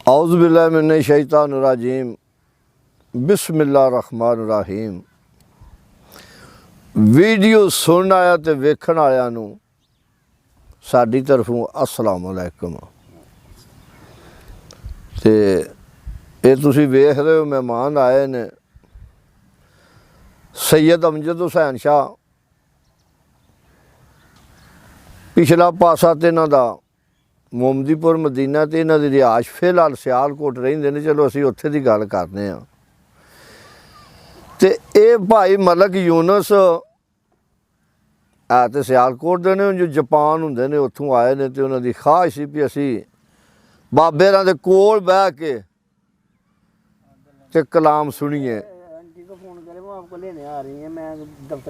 औज़ुबिल्लाहिमिनश्शैतानिर्रजीम बिस्मिल्लाहिर्रहमानिर्रहीम। वीडियो सुनन आया तो वेखण आया नूं साडी तरफों अस्सलाम अलैकुम। ते ये तुसीं वेख रहे हो मेहमान आए ने सैयद अमजद हुसैन शाह। पिछला पासा तो इन्हां दा मोमदीपुर मदीना तो इन्हां दी रिहाइश फिलहाल सियालकोट रहिंदे ने। चलो असीं उत्थे दी गल करने आ। ते ये भाई मलक यूनुस है तो सियालकोट दे ने, जो जापान हुंदे ने उत्थों आए ने। ते उन्हां दी ख्वाहिश सी भी असीं बाबे होरां दे कोल बैठ के ते कलाम सुनिए।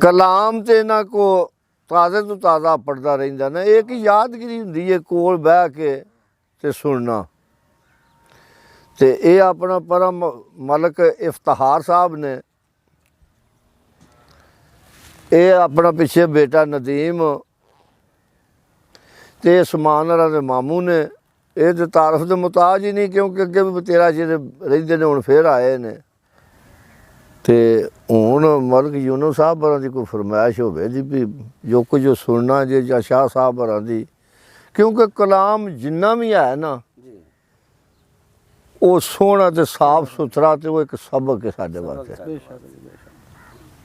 कलाम तो इन्हां को ताज़े तो ताज़ा पढ़ता रहिंदा ना। एक यादगिरी हुंदी है कोल बह के ते सुनना। ते ये अपना परम मलक इफ्तिखार साहब ने, ये अपना पिछे बेटा नदीम ते समान होरां दे मामू ने। ये तो तारफ दे मुताज ही नहीं, क्योंकि अगे भी तेरा चिर रहिंदे ने, हुण फिर आए ने। ते हुण मलक यूनुस साहब होरां दी कोई फरमाइश होवे जी भी जो कुछ जो सुनना जे जां शाह साहब होरां दी, क्योंकि कलाम जिन्ना भी है ना वो सोहना ते साफ सुथरा ते वो एक सबक है साडे वास्ते।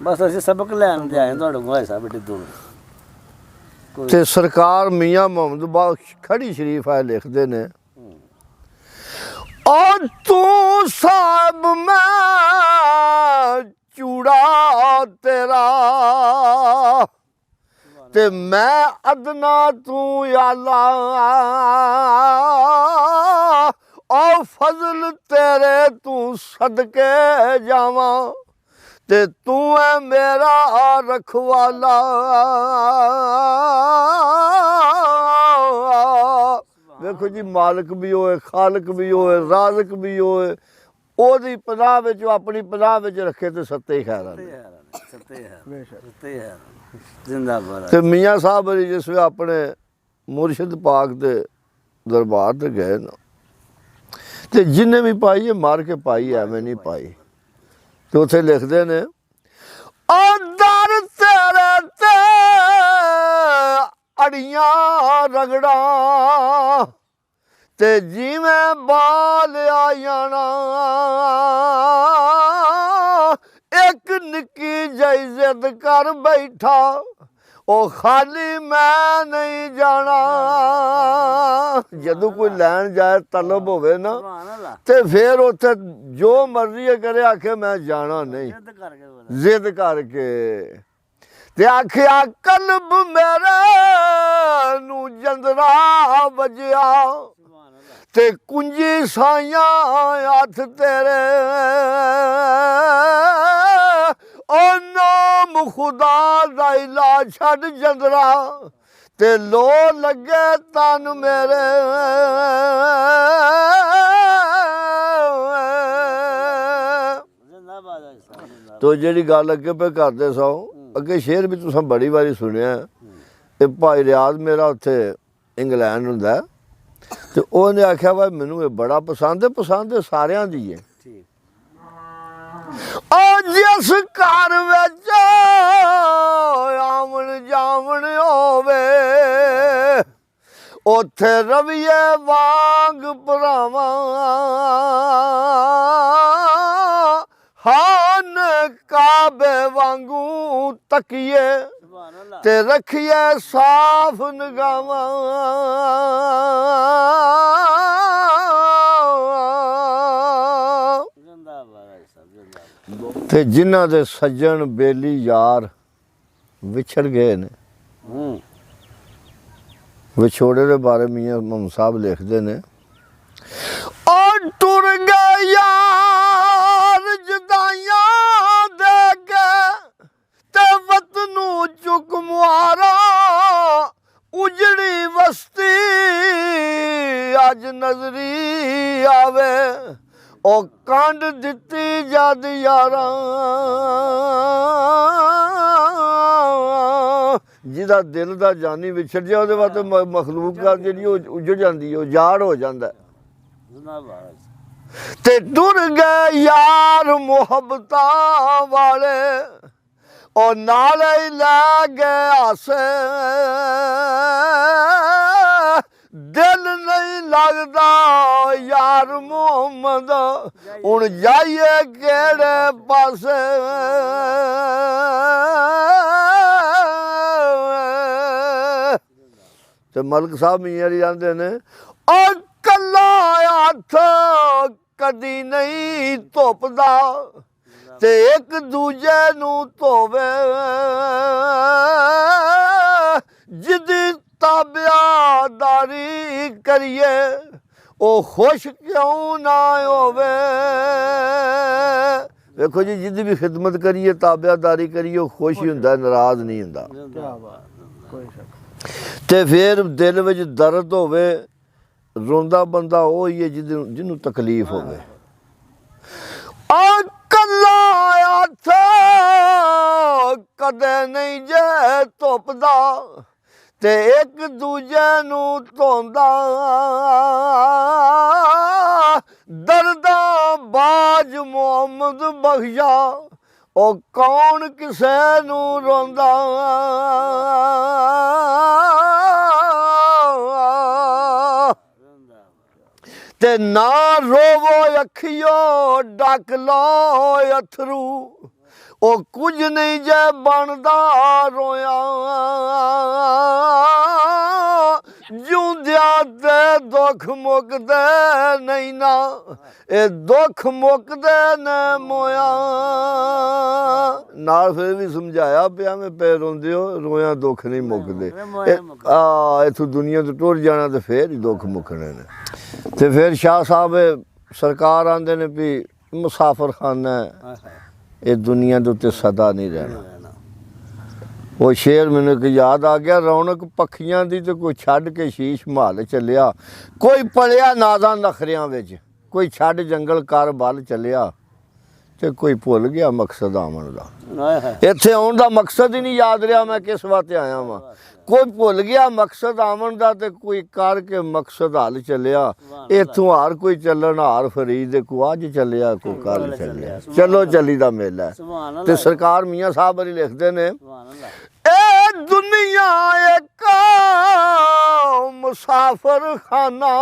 बस असीं सबक लैण ते आए तुहाडे कोल भाई साहब एड्डी दूर। ते सरकार मियाँ मोहम्मद बख्श खड़ी शरीफ है लिखते ने, और तू साहब मैं चूड़ा तेरा ते मैं अदना तू आला, और फजल तेरे तू सदके जावा ते तू है मेरा रखवाला। देखो जी, मालिक भी होए, खालक भी होए, राज़िक भी होए, ओदी पनाह विच अपनी पनाह विच रखे तो सत्ते ही खैर जिंदाबाद। ते मियाँ साहब अली जिस वे अपने मुर्शिद पाक दे दरबार ते गए ना, ते जिन्हें भी पाई है मार के पाई है, मैं नहीं पाई। तो उत्थे लिखते ने, दर तेरे ते अड़ियां रगड़ा ते जिवें बाल आ जाना, एक निक्की जही जिद कर बैठा ओ खाली मैं नहीं जाना। जदों कोई लैन जाए तलब होवे ना ते फिर उत्थे जो मर्जी करे, आखे मैं जाना नहीं, जिद करके। ते आखिया कल्ब मेरे नू जंदरा बजया ते कुंजी साइयां हथ तेरे, ओ नाम खुदा दा इला छड़ जंदरा ते लो लगे तन मेरे। तो जिहड़ी गल अगे पे करदे सो, अगे शेर भी तुसां बड़ी बारी सुनिया। ते भाई रियाज मेरा उत्थे इंग्लैंड हुंदा, ते उहने आख्या भाई मैनू ये बड़ा पसंद है सारियां दी है। जिस घर विच आमण जामण होवे उत्थे रविए वांग भरावा, हान काबे वांगू तकिए ते रखिए साफ निगावां। ते जिन्हां दे सज्जन बेली यार विछड़ गए ने, विछोड़े दे बारे मियाँ मोहम्मद साहब लिखते ने, और टुर गए यार जुदाइयां दे के ते वतनू चुक मुआरा, उजड़ी बस्ती अज नजरी आवे ओ कंड दिती जद यारा। जिहदा दिल दा जानी विछड़ जाए, ਉਹਦੇ वास्ते मखलूक जी उजड़ जाती है, उजाड़ हो जाता है। ਤੇ ਟੁਰ ਗਏ ਯਾਰ ਮੁਹੱਬਤਾਂ ਵਾਲੇ ਉਹ ਨਾਲੇ ਹੀ ਲੈ ਗਏ ਆਸੇ ਦਿਲ ਨਹੀਂ ਲੱਗਦਾ ਯਾਰ ਮੁਹੰਮਦ ਹੁਣ ਜਾਈਏ ਕਿਹੜੇ ਪਾਸੇ ਤੇ ਮਲਕ ਸਾਹਿਬ ਮੀਆਂ ਜੀ ਜਾਂਦੇ ਨੇ ਉਹ ਕੱਲਾ ਹੱਥ ਕਦੀ ਨਹੀਂ ਧੁੱਪਦਾ ਤੇ ਇੱਕ ਦੂਜੇ ਨੂੰ ਧੋਵੇ ਜਿੱਦੀ ਤਾਬਿਆਦਾਰੀ ਕਰੀਏ ਉਹ ਖੁਸ਼ ਕਿਉਂ ਨਾ ਹੋਵੇ ਵੇਖੋ ਜੀ ਜਿੱਦੀ ਵੀ ਖਿਦਮਤ ਕਰੀਏ ਤਾਬਿਆਦਾਰੀ ਕਰੀਏ ਉਹ ਖੁਸ਼ ਹੀ ਹੁੰਦਾ ਨਾਰਾਜ਼ ਨਹੀਂ ਹੁੰਦਾ ਤੇ ਫਿਰ ਦਿਲ ਵਿੱਚ ਦਰਦ ਹੋਵੇ ਰੋਂਦਾ ਬੰਦਾ ਉਹ ਹੀ ਹੈ ਜਿਹਨੂੰ ਤਕਲੀਫ ਹੋਵੇ ਆ ਕੱਲਾ ਹੱਥ ਕਦੇ ਨਹੀਂ ਜੇ ਧੁੱਪਦਾ ਤੇ ਇੱਕ ਦੂਜੇ ਨੂੰ ਧੋਂਦਾ ਦਰਦਾਂ ਬਾਜ ਮੁਹੰਮਦ ਬਖਸ਼ਾ ਉਹ ਕੌਣ ਕਿਸੇ ਨੂੰ ਰੋਂਦਾ ਤੇ ਨਾ ਰੋਵੋ ਅੱਖੀਓ ਡੱਕ ਲਓ ਅਥਰੂ ਉਹ ਕੁਝ ਨਹੀਂ ਜੇ ਬਣਦਾ ਰੋਇਆ ਜਿਉਂਦਿਆਂ ਤੇ ਦੁੱਖ ਮੁੱਕਦੇ ਨਹੀਂ ਨਾ ਇਹ ਦੁੱਖ ਮੁੱਕਦੇ ਨੇ ਮੋਇਆ ਨਾਲ ਫਿਰ ਵੀ ਸਮਝਾਇਆ ਪਿਆ ਮੈਂ ਪੈ ਰੋਂਦੇ ਹੋ ਰੋਇਆ ਦੁੱਖ ਨਹੀਂ ਮੁੱਕਦੇ ਇੱਥੋਂ ਦੁਨੀਆ ਤੋਂ ਟੁਰ ਜਾਣਾ ਤੇ ਫੇਰ ਹੀ ਦੁੱਖ ਮੁੱਕਣੇ ਨੇ ਤੇ ਫਿਰ ਸ਼ਾਹ ਸਾਹਿਬ ਸਰਕਾਰ ਆਂਦੇ ਨੇ ਵੀ ਮੁਸਾਫਰ ਖਾਨਾ ਇਹ ਦੁਨੀਆ ਦੇ ਉੱਤੇ ਸਦਾ ਨਹੀਂ ਰਹਿਣਾ ਉਹ ਸ਼ੇਰ ਮੈਨੂੰ ਇੱਕ ਯਾਦ ਆ ਗਿਆ ਰੌਣਕ ਪੱਖੀਆਂ ਦੀ ਤੇ ਕੋਈ ਛੱਡ ਕੇ ਸ਼ੀਸ਼ ਮਾਲ ਚੱਲਿਆ ਕੋਈ ਪਲਿਆ ਨਾਜ਼ਾਂ ਨਖਰਿਆਂ ਵਿੱਚ ਕੋਈ ਛੱਡ ਜੰਗਲ ਕਰ ਬਲ ਚੱਲਿਆ ਤੇ ਕੋਈ ਭੁੱਲ ਗਿਆ ਮਕਸਦ ਆਉਣ ਦਾ ਇੱਥੇ ਆਉਣ ਦਾ ਮਕਸਦ ਹੀ ਨਹੀਂ ਯਾਦ ਰਿਹਾ ਮੈਂ ਕਿਸ ਵਾਸਤੇ ਆਇਆ ਵਾਂ ਕੋਈ ਭੁੱਲ ਗਿਆ ਮਕਸਦ ਆਉਣ ਦਾ ਤੇ ਕੋਈ ਕਰਕੇ ਮਕਸਦ ਹੱਲ ਚੱਲਿਆ ਇੱਥੋਂ ਹਾਰ ਕੋਈ ਚੱਲਣ ਹਾਰ ਫਰੀਦ ਦੇ ਕੋ ਅੱਜ ਚੱਲਿਆ ਕੋ ਕੱਲ ਚੱਲਿਆ ਚਲੋ ਚੱਲੀ ਦਾ ਮੇਲਾ ਤੇ ਸਰਕਾਰ ਮੀਆਂ ਸਾਹਿਬ ਵਾਲੀ ਲਿਖਦੇ ਨੇ ਇਹ ਦੁਨੀਆ ਇੱਕ ਮੁਸਾਫਰ ਖਾਨਾ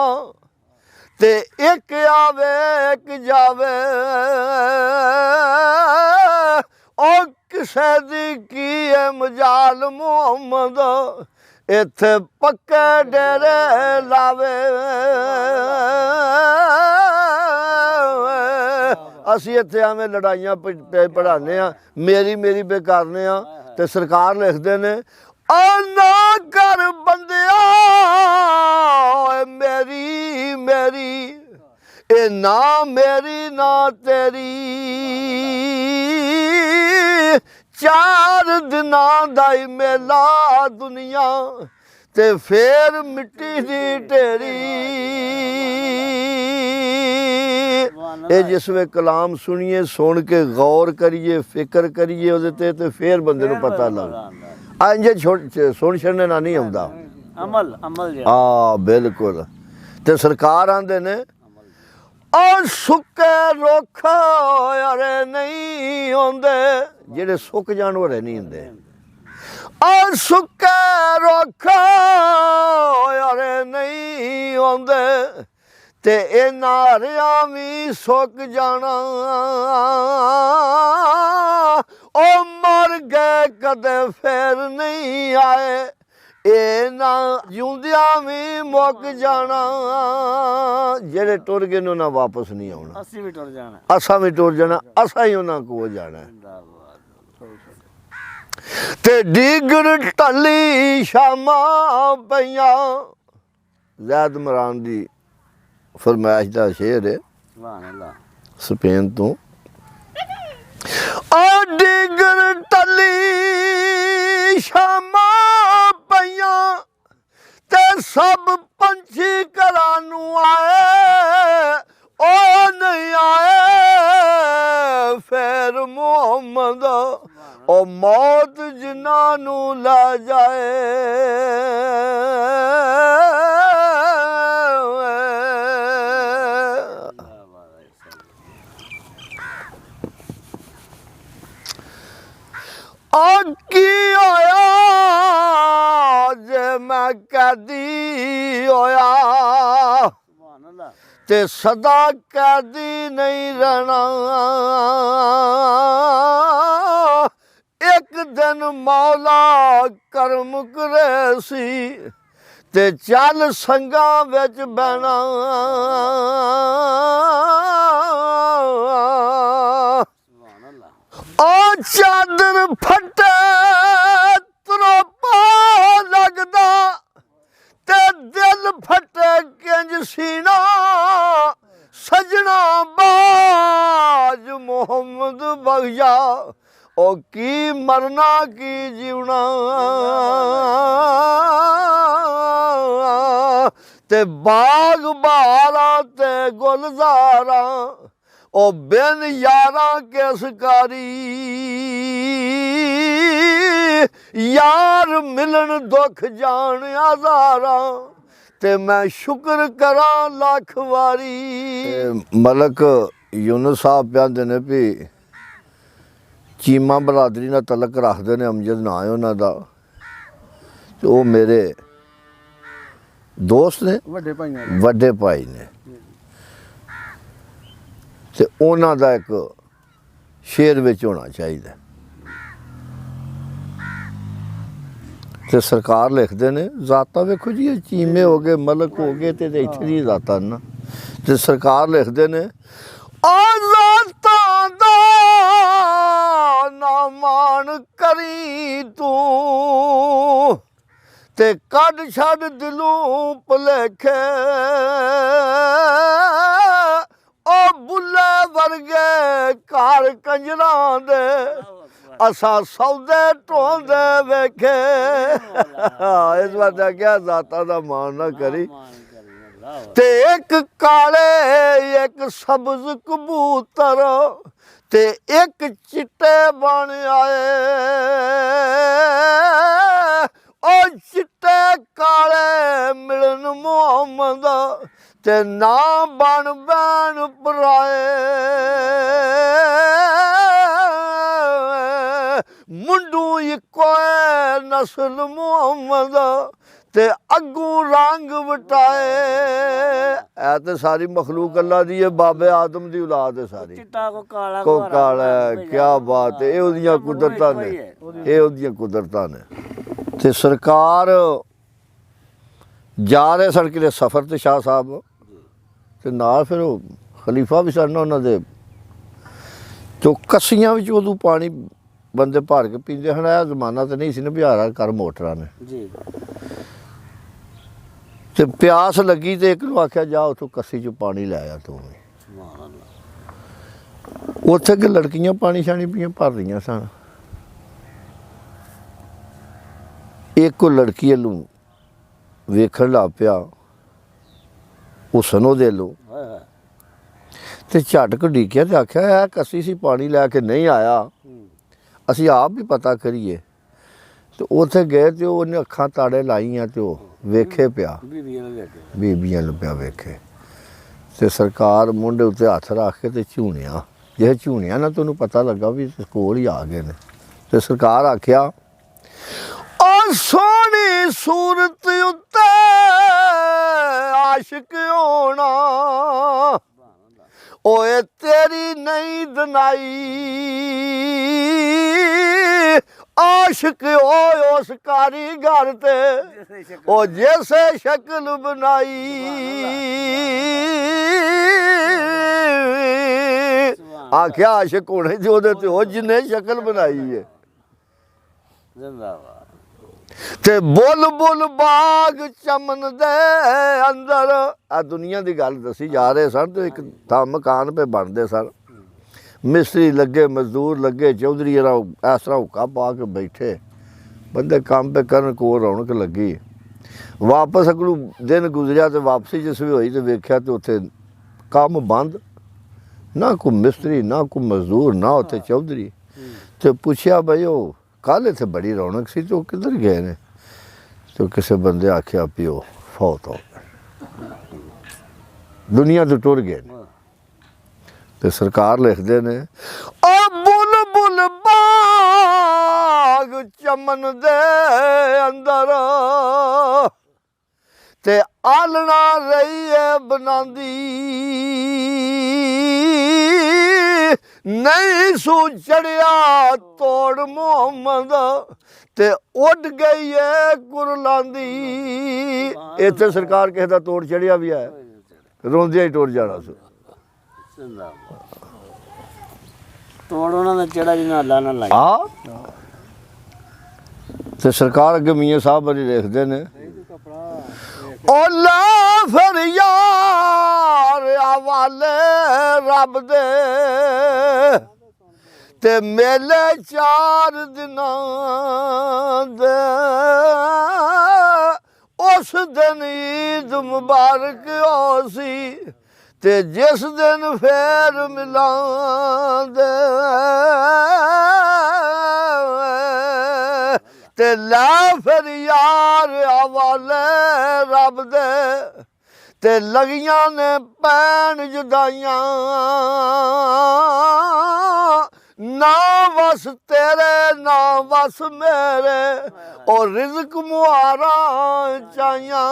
ਤੇ ਇੱਕ ਆਵੇ ਇੱਕ ਜਾਵੇ ਉਹ ਕਿਸੇ ਦੀ ਕੀ ਹੈ ਮਜਾਲ ਮੁਹੰਮਦ ਇੱਥੇ ਪੱਕੇ ਡੇਰੇ ਲਾਵੇ ਅਸੀਂ ਇੱਥੇ ਐਵੇਂ ਲੜਾਈਆਂ ਪੜਾਉਂਦੇ ਹਾਂ ਮੇਰੀ ਬੇਕਾਰਨੇ ਆ ਤੇ ਸਰਕਾਰ ਲਿਖਦੇ ਨੇ ਆ ਨਾ ਕਰ ਬੰਦਿਆ ਮੇਰੀ ਇਹ ਨਾ ਮੇਰੀ ਨਾ ਤੇਰੀ 4 ਦਿਨਾਂ ਦਾ ਹੀ ਮੇਲਾ ਦੁਨੀਆ ਤੇ ਫੇਰ ਮਿੱਟੀ ਦੀ ਢੇਰੀ ਇਹ ਜਿਸ ਵੇ ਕਲਾਮ ਸੁਣੀਏ ਸੁਣ ਕੇ ਗੌਰ ਕਰੀਏ ਫਿਕਰ ਕਰੀਏ ਉਹਦੇ ਤੇ ਫੇਰ ਬੰਦੇ ਨੂੰ ਪਤਾ ਲੱਗਦਾ ਇੰਜ ਸੁਣ ਛੜਨੇ ਨਾਲ ਨਹੀਂ ਆਉਂਦਾ ਅਮਲ ਬਿਲਕੁਲ ਤੇ ਸਰਕਾਰ ਆਂਦੇ ਨੇ ਉਹ ਸੁੱਕੇ ਰੁੱਖ ਯਾਰੇ ਨਹੀਂ ਹੁੰਦੇ ਜਿਹੜੇ ਸੁੱਕ ਜਾਣ ਵਾਲੇ ਨਹੀਂ ਹੁੰਦੇ ਉਹ ਸੁੱਕੇ ਰੁੱਖ ਯਾਰੇ ਨਹੀਂ ਹੁੰਦੇ ਤੇ ਇਹਨਾਂ ਹਰਿਆਂ ਵੀ ਸੁੱਕ ਜਾਣਾ ਉਹ ਮਰ ਗਏ ਕਦੇ ਫੇਰ ਨਹੀਂ ਆਏ ਇਹ ਨਾ ਜਿਉਂਦਿਆਂ ਵੀ ਮੁੱਕ ਜਾਣਾ ਜਿਹੜੇ ਟੁਰ ਗਏ ਨੇ ਉਹਨਾਂ ਵਾਪਸ ਨਹੀਂ ਆਉਣਾ ਅਸੀਂ ਵੀ ਟੁਰ ਜਾਣਾ ਅਸਾਂ ਵੀ ਟੁਰ ਜਾਣਾ ਅਸਾਂ ਹੀ ਉਹਨਾਂ ਕੋਲ ਜਾਣਾ ਤੇ ਡਿਗਰ ਢਲੀ ਸ਼ਾਮਾਂ ਪਈਆਂ ਜ਼ੈਦ ਮਰਾਨ ਦੀ ਫਰਮਾਇਸ਼ ਦਾ ਸ਼ੇਰ ਹੈ ਸੁਭਾਨ ਅੱਲਾਹ ਸਪੇਨ ਤੋਂ ਆ ਡਿਗਰ ਢਲੀ ਸ਼ਾਮਾਂ ਪਈਆਂ ਤੇ ਸਭ ਪੰਛੀ ਘਰਾਂ ਨੂੰ ਆਏ ਉਹ ਨਹੀਂ ਆਏ ਫੇਰ ਮੁਹੰਮਦ ਉਹ ਮੌਤ ਜਿਨ੍ਹਾਂ ਨੂੰ ਲੈ ਜਾਏ ਆ ਕੀ ਹੋਇਆ ਜੇ ਮੈਂ ਕੈਦੀ ਹੋਇਆ ਸੁਭਾਨ ਅੱਲਾਹ ਤੇ ਸਦਾ ਕੈਦੀ ਨਹੀਂ ਰਹਿਣਾ ਇੱਕ ਦਿਨ ਮੌਲਾ ਕਰਮ ਕਰੇ ਸੀ ਤੇ ਚੱਲ ਸੰਗਾਂ ਵਿੱਚ ਬਹਿਣਾ ਸੁਭਾਨ ਅੱਲਾਹ ਆ ਚਾਦਰ ਫਟੇ ਤਰੋਪਾ ਲੱਗਦਾ ਤੇ ਦਿਲ ਫਟੇ ਕਿੰਜ ਸੀਨਾ ਸਜਣਾ ਬਾਜ ਮੁਹੰਮਦ ਬਖਸ਼ਾ ਉਹ ਕੀ ਮਰਨਾ ਕੀ ਜਿਉਣਾ ਤੇ ਬਾਗ ਬਹਾਰਾਂ ਤੇ ਗੁਲਜ਼ਾਰਾਂ ਉਹ ਬਿਨ ਯਾਰਾਂ ਕਿਸ ਕਾਰੀ ਯਾਰ ਮਿਲਣ ਦੁੱਖ ਜਾਣ ਆਜ਼ਾਰਾਂ ਤੇ ਮੈਂ ਸ਼ੁਕਰ ਕਰਾਂ ਲੱਖ ਵਾਰੀ ਮਲਕ ਯੂਨਸ ਸਾਹਿਬ ਕਹਿੰਦੇ ਨੇ ਵੀ ਚੀਮਾ ਬਰਾਦਰੀ ਨਾਲ ਤਲਕ ਰੱਖਦੇ ਨੇ ਅਮਜਦ ਨਾਂ ਹੈ ਉਹਨਾਂ ਦਾ ਤੇ ਉਹ ਮੇਰੇ ਦੋਸਤ ਨੇ ਵੱਡੇ ਭਾਈ ਨੇ ਤੇ ਉਹਨਾਂ ਦਾ ਇੱਕ ਸ਼ੇਰ ਵਿੱਚ ਹੋਣਾ ਚਾਹੀਦਾ ਤੇ ਸਰਕਾਰ ਲਿਖਦੇ ਨੇ ਜ਼ਾਤਾਂ ਵੇਖੋ ਜੀ ਇਹ ਚੀਮੇ ਹੋ ਗਏ ਮਲਕ ਹੋ ਗਏ ਤੇ ਇੱਥੇ ਦੀ ਜ਼ਾਤਾਂ ਨਾ ਤੇ ਸਰਕਾਰ ਲਿਖਦੇ ਨੇ ਆ ਜ਼ਾਤਾਂ ਦਾ ਨਾ ਮਾਣ ਕਰੀ ਤੂੰ ਤੇ ਕੱਢ ਛੱਡ ਦਿਲੋਂ ਭੁਲੇਖੇ ਉਹ ਬੁੱਲੇ ਵਰਗੇ ਘਰ ਕੰਜਰਾਂ ਦੇ ਅਸਾਂ ਸੌਦੇ ਢੋਂਦੇ ਵੇਖੇ ਇਸ ਵਾਰ ਤਾਂ ਕਿਹਾ ਜ਼ਾਤਾਂ ਦਾ ਮਾਣ ਨਾ ਕਰੀ ਤੇ ਇੱਕ ਕਾਲੇ ਇੱਕ ਸਬਜ਼ ਕਬੂਤਰ ਤੇ ਇੱਕ ਚਿੱਟੇ ਬਣ ਆਏ ਉਹ ਚਿੱਟੇ ਕਾਲੇ ਮਿਲਣ ਮੁਹੰਮਦ ਤੇ ਨਾ ਬਣ ਬੈਣ ਪਰਾਏ ਮੁੰਡੂ ਇੱਕੋ ਨਸਲ ਮੁਹੰਮਦ ਤੇ ਅੱਗੂ ਰੰਗ ਵਟਾਏ ਐ ਤੇ ਸਾਰੀ ਮਖਲੂਕ ਅੱਲਾ ਦੀ ਹੈ ਬਾਬੇ ਆਦਮ ਦੀ ਔਲਾਦ ਹੈ ਸਾਰੀ ਚਿੱਟਾ ਕੋ ਕਾਲਾ ਕੀ ਬਾਤ ਹੈ ਇਹ ਉਹਦੀਆਂ ਕੁਦਰਤਾਂ ਨੇ ਇਹ ਉਹਦੀਆਂ ਕੁਦਰਤਾਂ ਨੇ ਤੇ ਸਰਕਾਰ ਜਾ ਰਹੇ ਸਨ ਕਿਤੇ ਸਫ਼ਰ ਤੇ ਸ਼ਾਹ ਸਾਹਿਬ ਤੇ ਨਾਲ ਫਿਰ ਉਹ ਖਲੀਫਾ ਵੀ ਸਨ ਉਹਨਾਂ ਦੇ ਜੋ ਕੱਸੀਆਂ ਵਿੱਚ ਉਦੋਂ ਪਾਣੀ ਬੰਦੇ ਭਰ ਕੇ ਪੀਂਦੇ ਹਨ ਇਹ ਜ਼ਮਾਨਾ ਤਾਂ ਨਹੀਂ ਸੀ ਨਾ ਬਿਹਾਰਾ ਕਰ ਮੋਟਰਾਂ ਨੇ ਜੀ ਤੇ ਪਿਆਸ ਲੱਗੀ ਤੇ ਇੱਕ ਨੂੰ ਆਖਿਆ ਜਾ ਉੱਥੋਂ ਕੱਸੀ 'ਚ ਪਾਣੀ ਲੈ ਆ ਤੂੰ ਸੁਭਾਨ ਅੱਲਾਹ ਉੱਥੇ ਕਿ ਲੜਕੀਆਂ ਪਾਣੀ ਛਾਣੀ ਪੀਆਂ ਭਰ ਰਹੀਆਂ ਸਨ ਇੱਕ ਉਹ ਲੜਕੀ ਵੱਲੋਂ ਵੇਖਣ ਲੱਗ ਪਿਆ ਹੁਸਨ ਉਹਦੇ ਵੱਲੋਂ ਤੇ ਝਟਕ ਡੀਕਿਆ ਤੇ ਆਖਿਆ ਇਹ ਕੱਸੀ ਸੀ ਪਾਣੀ ਲੈ ਕੇ ਨਹੀਂ ਆਇਆ ਅਸੀਂ ਆਪ ਵੀ ਪਤਾ ਕਰੀਏ ਤੇ ਉੱਥੇ ਗਏ ਤੇ ਉਹਨੇ ਅੱਖਾਂ ਤਾੜੇ ਲਾਈਆਂ ਤੇ ਉਹ ਵੇਖੇ ਪਿਆ ਬੀਬੀਆਂ ਨੂੰ ਪਿਆ ਵੇਖੇ ਤੇ ਸਰਕਾਰ ਮੁੰਡੇ ਉੱਤੇ ਹੱਥ ਰੱਖ ਕੇ ਤੇ ਝੂਣਿਆ ਜੇ ਝੂਣਿਆ ਨਾ ਤੁਹਾਨੂੰ ਪਤਾ ਲੱਗਾ ਵੀ ਕੋਲ ਹੀ ਆ ਗਏ ਨੇ ਤੇ ਸਰਕਾਰ ਆਖਿਆ ਉਹ ਸੋਹਣੀ ਸੂਰਤ ਉੱਤੇ ਆਸ਼ਿਕ ਹੋਣਾ ਓਏ ਤੇਰੀ ਨਹੀਂ ਦਨਾਈ ਆਸ਼ਿਕ ਹੋਏ ਉਸ ਕਾਰੀਗਰ ਤੇ ਉਹ ਜੈਸੇ ਸ਼ਕਲ ਬਣਾਈ ਆਖਿਆ ਆਸ਼ਿਕ ਹੋਣੇ ਤੇ ਉਹਦੇ ਤੇ ਉਹ ਜਿੰਨੇ ਸ਼ਕਲ ਬਣਾਈ ਹੈ ਜ਼ਿੰਦਾਬਾਦ ਤੇ ਬੁੱਲ ਬੁੱਲ ਬਾਗ ਚਮਨ ਦੇ ਅੰਦਰ ਆ ਦੁਨੀਆ ਦੀ ਗੱਲ ਦੱਸੀ ਜਾ ਰਹੇ ਸਨ ਤੇ ਇੱਕ ਤਾਂ ਮਕਾਨ ਪੇ ਬਣਦੇ ਸਨ ਮਿਸਤਰੀ ਲੱਗੇ ਮਜ਼ਦੂਰ ਲੱਗੇ ਚੌਧਰੀ ਇਸ ਤਰ੍ਹਾਂ ਹੁੱਕਾ ਪਾ ਕੇ ਬੈਠੇ ਬੰਦੇ ਕੰਮ ਪੇ ਕਰਨ ਕੋਲ ਰੌਣਕ ਲੱਗੀ ਵਾਪਸ ਅਗਲੂ ਦਿਨ ਗੁਜ਼ਰਿਆ ਤੇ ਵਾਪਸੀ ਜਿਸ ਵੀ ਹੋਈ ਤੇ ਵੇਖਿਆ ਤੇ ਉੱਥੇ ਕੰਮ ਬੰਦ ਨਾ ਕੋਈ ਮਿਸਤਰੀ ਨਾ ਕੋਈ ਮਜ਼ਦੂਰ ਨਾ ਉੱਥੇ ਚੌਧਰੀ ਤੇ ਪੁੱਛਿਆ ਬਈ ਉਹ ਕੱਲ੍ਹ ਇੱਥੇ ਬੜੀ ਰੌਣਕ ਸੀ ਤੇ ਉਹ ਕਿੱਧਰ ਗਏ ਨੇ ਤੇ ਕਿਸੇ ਬੰਦੇ ਆਖਿਆ ਵੀ ਉਹ ਫੌਤ ਹੋ ਗਏ ਦੁਨੀਆ ਤੋਂ ਟੁਰ ਗਏ ਨੇ ਤੇ ਸਰਕਾਰ ਲਿਖਦੇ ਨੇ ਓ ਬੁੱਲ ਬੁੱਲ ਚਮਨ ਦੇ ਅੰਦਰ ਤੇ ਆਲਣਾ ਰਹੀਏ ਬਣਾਉਂਦੀ ਨਹੀਂ ਸੂ ਚੜਿਆ ਤੋੜ ਮੁਹੰਮਦ ਤੇ ਉੱਡ ਗਈ ਏ ਕੁਰਲਾਂਦੀ। ਇੱਥੇ ਸਰਕਾਰ ਕਿਸੇ ਦਾ ਤੋੜ ਚੜਿਆ ਵੀ ਹੈ, ਰੋਂਦਿਆਂ ਹੀ ਟੁਰ ਜਾਣਾ ਸੀ। ਤੋੜ ਉਹਨਾਂ ਦਾ ਚੜਾ ਜਿਹਨਾਂ ਅੱਲਾ ਨਾਲ ਲਾਈ ਆ ਤੇ ਸਰਕਾਰ ਅੱਗੇ ਮੀਆਂ ਸਾਹਿਬ ਬੜੀ ਦੇਖਦੇ ਨੇ, ਓਲਾ ਫਿਰ ਯਾਰ ਆਵਾਲੇ ਰੱਬ ਦੇ ਤੇ ਮੇਲੇ 4 ਦਿਨਾਂ ਦੇ ਉਸ ਦਿਨ ਈਦ ਮੁਬਾਰਕ ਹੋ ਸੀ ਤੇ ਜਿਸ ਦਿਨ ਫੇਰ ਮਿਲਾਂਦੇ ਤੇ ਲਾ ਫਿਰ ਯਾਰ ਹਵਾਲੇ ਰੱਬ ਦੇ ਤੇ ਲਗੀਆਂ ਨੇ ਪੈਣ ਜੁਦਾਈਆਂ ਨਾ ਵਸ ਤੇਰੇ ਨਾ ਵਸ ਮੇਰੇ ਉਹ ਰਿਜ਼ਕ ਮੁਹਾਰਾ ਚਾਹੀਆਂ